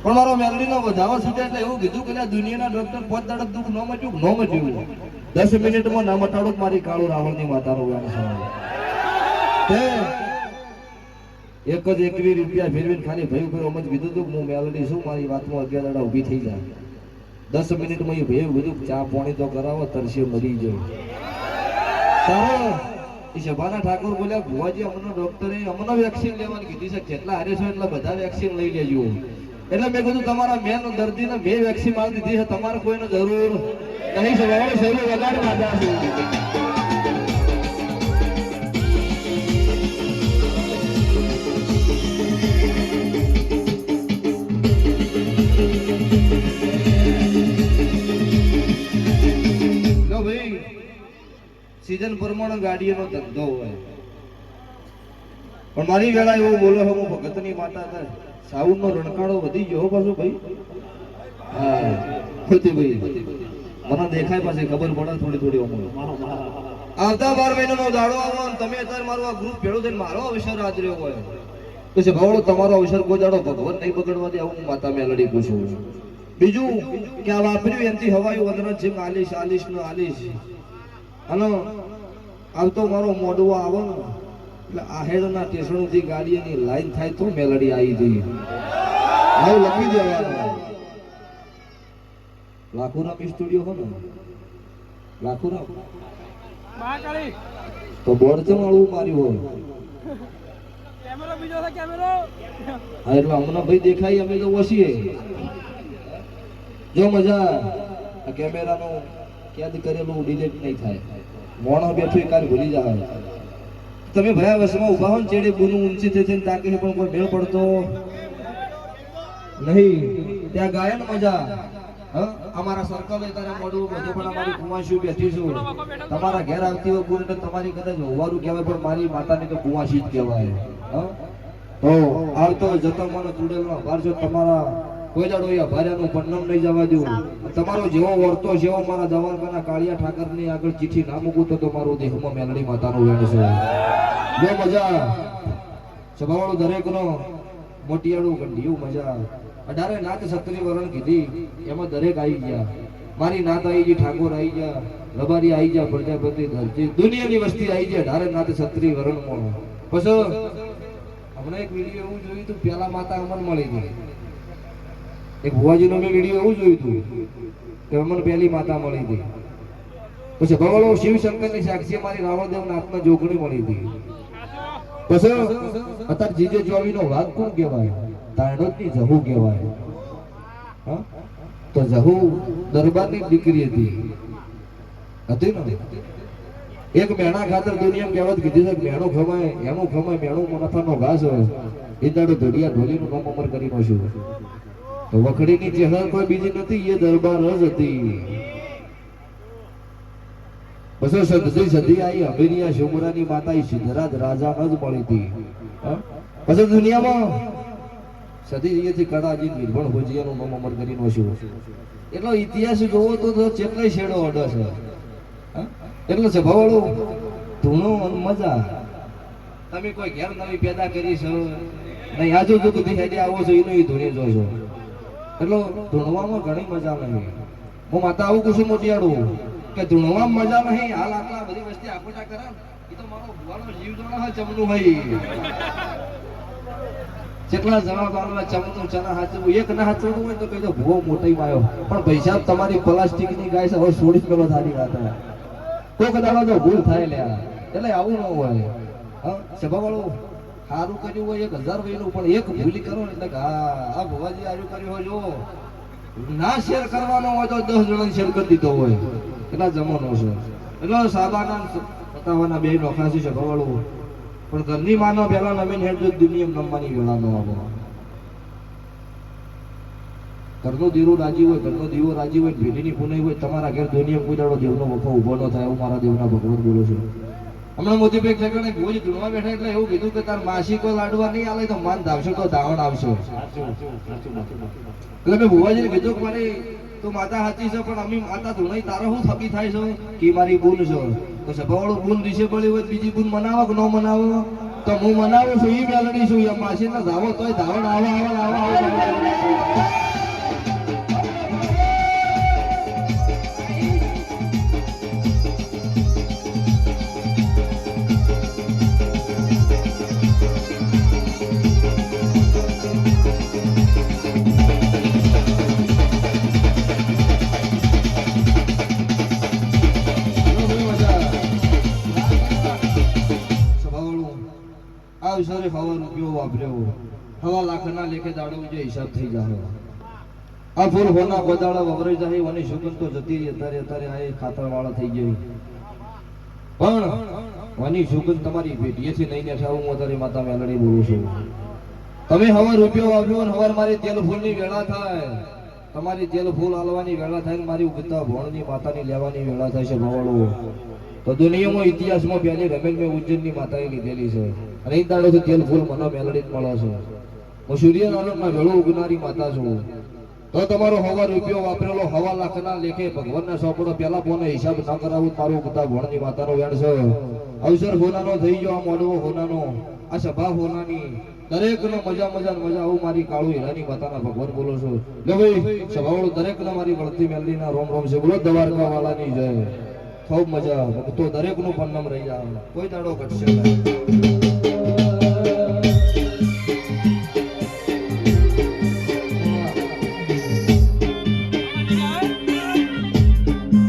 પણ મારો મેલડીનો વધાવો સુધી એટલે એવું કીધું કે દુનિયાના ડોક્ટર 5 દાડા દુઃખ ન મટ્યું 10 મિનિટમાં ના મટાડું મારી કાળુ રાવણની માતાનો વ્યાણ છે એક જ 21 રૂપિયા ફેરવીને ખાલી ભયું કર્યો મત કીધું તું હું મેલડી શું મારી વાતમાં 11 દાડા ઊભી થઈ જાય 10 મિનિટમાં એ ભયું કીધું ચા પાણી તો કરાવો તરસે મરી જાય તારો એ સભાના ઠાકોર બોલ્યા ભુવાજી અમને ડોક્ટરે અમને વેક્સિન લેવાની કીધી છે જેટલા હારે છો એટલા બધા વેક્સિન લઈ લેજો એટલે મેં કીધું તમારા મેન દર્દીને મેં વેક્સિન મારી દીધી છે તમારે કોઈને જરૂર નહીં સવારે શરીર વગાડી માતા સીઝન પ્રમાણે ગાડીનો ધંધો હોય પણ મારી વેળા એવું બોલો હું ભગતની માતા થાય સાઉન્ડ નો રણકાળો વધી ગયો પાછો ભાઈ હા ભાઈ મને દેખાય પાસે ખબર પડે થોડી થોડી આવતા 12 મહિનાનો દાડો આવો તમે અત્યારે મારું આ ગ્રુપ ભેળું થઈને મારો અવસર આદર્યો હોય તો છે ભાવડો તમારો અવસર કોઈ દાડો ભગવાન નહીં બગડવા દે આવું માતા મેલડી પૂછું બીજું કે આ વાપર્યું એમથી હવાયું વંદન છે આલીશ નો આલીશ અને આવતો મારો મોડવો આવો ને એટલે આહેડના સ્ટેશનથી ગાડીની લાઈન થાય તો મેલડી આવી જઈએ આવું લખી દેવાનું લાખુરામ સ્ટુડિયો હો ને લાખુરામ તો બોર્ડ તો મળવું માર્યું હોય કેમેરો બીજો છે કેમેરો હા એટલે હમણાં ભાઈ દેખાય અમે તો ઓછીએ જો મજા આ કેમેરાનો કેદ કરેલું ડિલીટ નહીં થાય મોણો બેઠું એકાદ ભૂલી જાય તમે ભયા વસમાં ઉભા હો ને ચેડે બુનું ઊંચી થઈ થઈને તાકે પણ કોઈ મેળ પડતો નહીં ત્યાં ગાયન મજા અમારા સર્કલ તારે મોડું બધું પણ અમારી કુવાસી બેઠી છું તમારા ઘેર આવતી હોય ગુણ તમારી કદાચ હોવાનું કહેવાય પણ મારી માતાની તો કુવાસી જ કહેવાય તો આવતો જતો મને ચૂડેલમાં બાર છો તમારા કોઈ દાડો એ ભાર્યાનું પન્નમ નહીં જવા દેવું તમારો જેવો વર્તો જેવો મારા દવાખાના કાળિયા ઠાકરની આગળ ચીઠી ના મૂકું તો મારો દેહમાં મેલડી માતાનો વેણ છે જો મજા સભાવાળો દરેકનો મોટિયાળું ગંઢિયું મજા 18 નાથ સત્રી વરણ કીધી એમાં દરેક આવી ગયા મારી નાત આવી ગઈ ઠાકોર આવી ગયા રબારી આવી ગયા પ્રજાપતિ ધરતી દુનિયાની વસ્તી આવી ગયા 18 નાથ સત્રી વરણમાં પછી હમણાં એક વિડીયો એવું જોયું હતું પેલા માતા અમન મળી ગઈ એક ભુવાજીનો મેં વિડીયો એવું જોયું હતું કે અમને પહેલી માતા મળી હતી પછી ભગવાન શિવશંકરની સાક્ષી મારી રાવણદેવ નાથના જોગણી મળી હતી પછી અત્યારે જીજે ચોવીનો વાત કોણ કહેવાય તાણોદની જહુ કહેવાય તો જહુ દરબારની દીકરી હતી ને એક મેણા ખાતર દુનિયામાં કહેવત કીધી છે મેણો ખમાય એનું ખમાય મેણું મનફાનો ઘાસ હોય એ દાડો ધોડિયા ઢોલીનું નામ અમર કરી નો છું તો વખડીની ચહેર કોઈ બીજી નથી એ દરબાર જ હતી બસો સદી આવી અમીરિયા શોમરાની માતા સિદ્ધરાજ રાજા જ મળી હતી પછી દુનિયામાં સદી થી કડાજી નિર્ભણ ભોજિયાનું નામ અમર કરી નો છું એટલો ઇતિહાસ જોવો તો કેટલાય શેડો અડે છે એટલે છે ભવાળું ધૂણો મજા તમે કોઈ ઘેર નવી પેદા કરી છો નહીં આજુ જુદું દેખાડી આવો છો એનું ધૂણી જોશો એટલે ધૂણવામાં ઘણી મજા નહીં હું માતા આવું કુશું મોટિયાળું કે ધૂણવામાં મજા નહીં હાલ આટલા બધી વસ્તી આપોટા કરે એ તો મારો ભુવાનો જીવ જોડે હા ચમનું ભાઈ જેટલા જણા બારલા ચમનું ચના હાચવું એક ના હાચવું હોય તો કઈ તો ભૂવો મોટી આવ્યો પણ પૈસા તમારી પ્લાસ્ટિકની ગાય છે હવે છોડી પેલો સારી વાત કોઈ કદાચ તો ભૂલ થાય લે એટલે આવું ન હોય સભા વાળું સારું કર્યું હોય 1000 વયનું પણ એક ભૂલી કરો ને એટલે આ ભુવાજી આર્યું કર્યું હોય જો ના શેર કરવાનો હોય તો 10 જણાને શેર કરી દીધો હોય એટલા જમાનો છે એટલે સાબાના પતાવાના બે નોખાસી છે ભવાળું પણ ઘરની માનો પેલા નવીન હેડ જો દુનિયા નમવાની વેળા નો આવો ઘરનો દીવો રાજી હોય ઘરનો દીવો રાજી હોય ભેડીની પુનાઈ હોય તમારા ઘેર દુનિયા કોઈ દાડો દેવનો વખો ઉભો ન થાય એવું મારા દેવના ભગવાન બોલો છે હમણાં મોતીભાઈ ઠેકાણે ભોજ ધૂણવા બેઠા એટલે એવું કીધું કે તાર માસી કોઈ લાડવા નહીં આલે તો માન ધાવશો તો ધાવણ આવશે એટલે મેં ભુવાજીને કીધું કે મારી તું માતા હાચી છે પણ અમી માતા ધૂણાઈ તારો શું થકી થાય છે કે મારી બૂન છે તો સભાવાળું બૂન દિશે પડી હોય બીજી બૂન મનાવો કે ન મનાવો તો હું મનાવું છું એ મેલડી છું એમ માસી ના ધાવો તોય ધાવણ આવા વિચારે હવા રૂપિયો વાપર્યો હવા લાખના લેખે દાડો જે હિસાબ થઈ જાય આ ફૂલ હોના ગોદાળા વવરાઈ જાય અને સુગંધ તો જતી રહી અત્યારે આ ખાતર વાળા થઈ ગઈ પણ વાની સુગંધ તમારી પેટીએથી લઈને છે હું અત્યારે માતા મેલડી બોલું છું તમે હવા રૂપિયો વાપર્યો અને હવાર મારી તેલ ફૂલની વેળા થાય તમારી તેલ ફૂલ હાલવાની વેળા થાય ને મારી ઉગતા ભોણની માતાની લેવાની વેળા થાય છે ભવાળો તો દુનિયામાં ઇતિહાસમાં પહેલી રમેલ મેં ઉજ્જૈનની માતાએ લીધેલી છે અને એ દાડોથી તેલ ફૂલ મને મેલડી જ મળે છે હું સૂર્યનારાયણના વેળો ઉગનારી માતા છું તો તમારો હવા રૂપિયો વાપરેલો હવા લાખના લેખે ભગવાનના સોપડો પહેલા પોને હિસાબ ના કરાવું મારું ઉગતા ભોણની માતાનો વેણ છે અવસર હોનાનો થઈ ગયો આ મોડવો હોનાનો આ સભા હોનાની દરેકનો મજા આવું મારી કાળુ હીરાની માતાના ભગવાન બોલો છો લે ભાઈ સભાવાળો દરેકને મારી વળતી મેલડીના રોમ રોમ છે બોલો દ્વારકા વાળાની જય ખૂબ મજા તો દરેકનું પન્નમ રહી જાય કોઈ દાડો ઘટશે નહીં